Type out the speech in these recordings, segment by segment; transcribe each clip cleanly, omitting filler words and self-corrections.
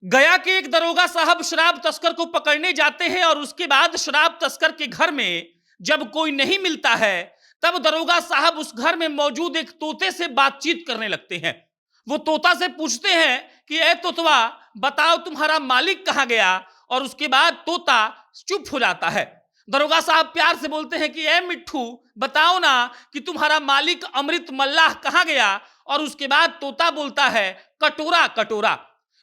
गया के एक दरोगा साहब शराब तस्कर को पकड़ने जाते हैं और उसके बाद शराब तस्कर के घर में जब कोई नहीं मिलता है तब दरोगा साहब उस घर में मौजूद एक तोते से बातचीत करने लगते हैं। वो तोता से पूछते हैं कि ए तोतवा, बताओ तुम्हारा मालिक कहां गया। और उसके बाद तोता चुप हो जाता है। दरोगा साहब प्यार से बोलते हैं कि ए मिट्ठू, बताओ ना कि तुम्हारा मालिक अमृत मल्लाह कहां गया। और उसके बाद तोता बोलता है कटोरा कटोरा।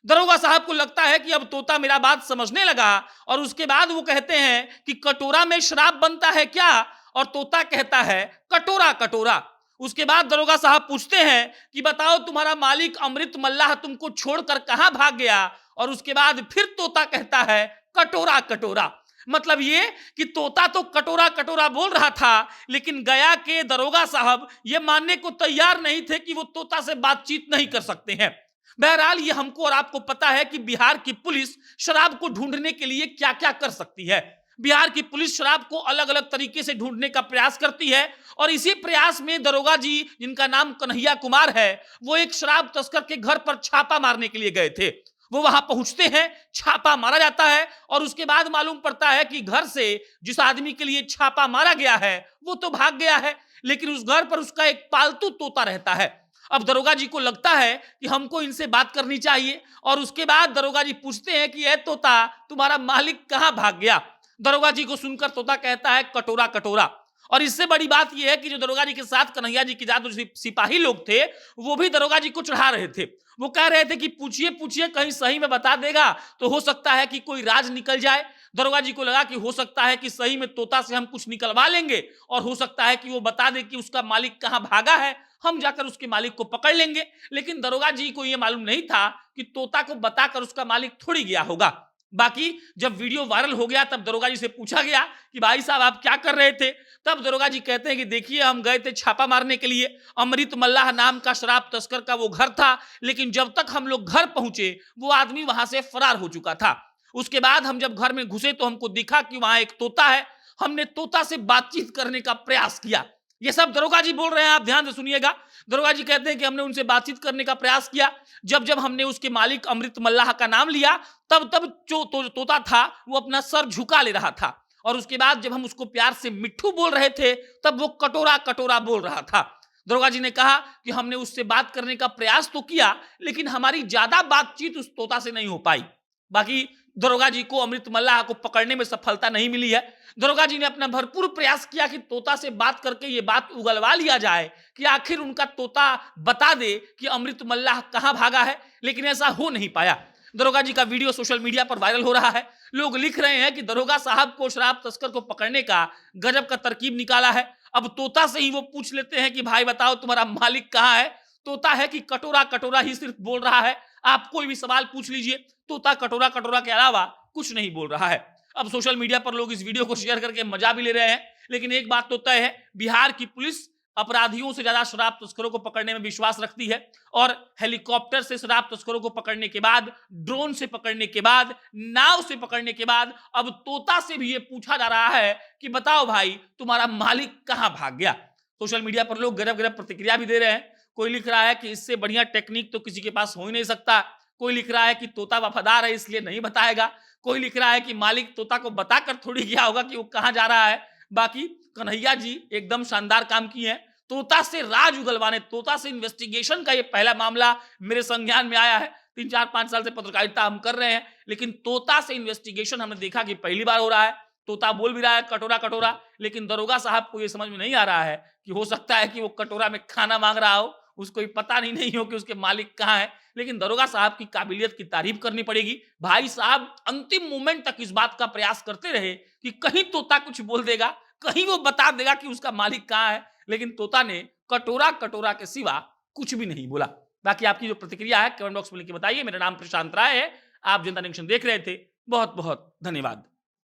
दरोगा साहब को लगता है कि अब तोता मेरा बात समझने लगा और उसके बाद वो कहते हैं कि कटोरा में शराब बनता है क्या। और तोता कहता है कटोरा कटोरा। उसके बाद दरोगा साहब पूछते हैं कि बताओ तुम्हारा मालिक अमृत मल्लाह तुमको छोड़कर कहां भाग गया। और उसके बाद फिर तोता कहता है कटोरा कटोरा। मतलब ये कि तोता तो कटोरा कटोरा बोल रहा था, लेकिन गया के दरोगा साहब ये मानने को तैयार नहीं थे कि वो तोता से बातचीत नहीं कर सकते हैं। बहरहाल ये हमको और आपको पता है कि बिहार की पुलिस शराब को ढूंढने के लिए क्या क्या कर सकती है। बिहार की पुलिस शराब को अलग अलग तरीके से ढूंढने का प्रयास करती है और इसी प्रयास में दरोगा जी, जिनका नाम कन्हैया कुमार है, वो एक शराब तस्कर के घर पर छापा मारने के लिए गए थे। वो वहां पहुंचते हैं, छापा मारा जाता है और उसके बाद मालूम पड़ता है कि घर से जिस आदमी के लिए छापा मारा गया है वो तो भाग गया है, लेकिन उस घर पर उसका एक पालतू तोता रहता है। अब दरोगा जी को लगता है कि हमको इनसे बात करनी चाहिए और उसके बाद दरोगा जी पूछते हैं कि ए तोता, तुम्हारा मालिक कहां भाग गया। दरोगा जी को सुनकर तोता कहता है कटोरा कटोरा। और इससे बड़ी बात यह है कि जो दरोगा जी के साथ कन्हैया जी के जादू सिपाही लोग थे वो भी दरोगा जी को चढ़ा रहे थे। वो कह रहे थे कि पूछिए पूछिए, कहीं सही में बता देगा तो हो सकता है कि कोई राज निकल जाए। दरोगा जी को लगा कि हो सकता है कि सही में तोता से हम कुछ निकलवा लेंगे और हो सकता है कि वो बता दे कि उसका मालिक कहां भागा है, हम जाकर उसके मालिक को पकड़ लेंगे। लेकिन दरोगा जी को यह मालूम नहीं था कि तोता को बताकर उसका मालिक थोड़ी गया होगा। बाकी जब वीडियो वायरल हो गया तब दरोगा जी से पूछा गया कि भाई साहब आप क्या कर रहे थे। तब दरोगा जी कहते हैं कि देखिए, हम गए थे छापा मारने के लिए, अमृत मल्लाह नाम का शराब तस्कर का वो घर था, लेकिन जब तक हम लोग घर पहुंचे वो आदमी वहां से फरार हो चुका था। उसके बाद हम जब घर में घुसे तो हमको दिखा कि वहां एक तोता है। हमने तोता से बातचीत करने का प्रयास किया। ये सब दरोगा जी बोल रहे हैं, आप ध्यान से सुनिएगा। दरोगा जी कहते हैं कि हमने उनसे बातचीत करने का प्रयास किया। जब जब हमने उसके मालिक अमृत मल्लाह का नाम लिया तब तब जो तोता था वो अपना सर झुका ले रहा था। और उसके बाद जब हम उसको प्यार से मिट्ठू बोल रहे थे तब वो कटोरा कटोरा बोल रहा था। दरोगा जी ने कहा कि हमने उससे बात करने का प्रयास तो किया, लेकिन हमारी ज्यादा बातचीत उस तोता से नहीं हो पाई। बाकी दरोगा जी को अमृत मल्लाह को पकड़ने में सफलता नहीं मिली है। दरोगा जी ने अपना भरपूर प्रयास किया कि तोता से बात करके ये बात उगलवा लिया जाए कि आखिर उनका तोता बता दे कि अमृत मल्लाह कहां भागा है, लेकिन ऐसा हो नहीं पाया। दरोगा जी का वीडियो सोशल मीडिया पर वायरल हो रहा है। लोग लिख रहे हैं कि दरोगा साहब को शराब तस्कर को पकड़ने का गजब का तरकीब निकाला है। अब तोता से ही वो पूछ लेते हैं कि भाई बताओ तुम्हारा मालिक कहां है। तोता है कि कटोरा कटोरा ही सिर्फ बोल रहा है। आप कोई भी सवाल पूछ लीजिए, तोता कटोरा कटोरा के अलावा कुछ नहीं बोल रहा है। अब सोशल मीडिया पर लोग इस वीडियो को शेयर करके मजा भी ले रहे हैं, लेकिन एक बात तो तय है, बिहार की पुलिस अपराधियों से ज्यादा शराब तस्करों को पकड़ने में विश्वास रखती है। और हेलीकॉप्टर से शराब तस्करों को पकड़ने के बाद, ड्रोन से पकड़ने के बाद, नाव से पकड़ने के बाद अब तोता से भी ये पूछा जा रहा है कि बताओ भाई तुम्हारा मालिक कहां भाग गया। सोशल मीडिया पर लोग गजब गजब प्रतिक्रिया भी दे रहे हैं। कोई लिख रहा है कि इससे बढ़िया टेक्निक तो किसी के पास हो ही नहीं सकता। कोई लिख रहा है कि तोता वफादार है इसलिए नहीं बताएगा। कोई लिख रहा है कि मालिक तोता को बताकर थोड़ी गया होगा कि वो कहां जा रहा है। बाकी कन्हैया जी एकदम शानदार काम किए हैं। तोता से राज उगलवाने, तोता से इन्वेस्टिगेशन का ये पहला मामला मेरे संज्ञान में आया है। 3-4-5 साल से पत्रकारिता हम कर रहे हैं, लेकिन तोता से इन्वेस्टिगेशन हमने देखा कि पहली बार हो रहा है। तोता बोल भी रहा है कटोरा कटोरा, लेकिन दरोगा साहब को यह समझ में नहीं आ रहा है कि हो सकता है कि वो कटोरा में खाना मांग रहा हो, उसको ही पता नहीं हो कि उसके मालिक कहां है। लेकिन दरोगा साहब की काबिलियत की तारीफ करनी पड़ेगी। भाई साहब अंतिम मोमेंट तक इस बात का प्रयास करते रहे कि कहीं तोता कुछ बोल देगा, कहीं वो बता देगा कि उसका मालिक कहां है, लेकिन तोता ने कटोरा कटोरा के सिवा कुछ भी नहीं बोला। बाकी आपकी जो प्रतिक्रिया है कमेंट बॉक्स में लिख के बताइए। मेरा नाम प्रशांत राय है, आप जनता जंक्शन देख रहे थे। बहुत बहुत धन्यवाद।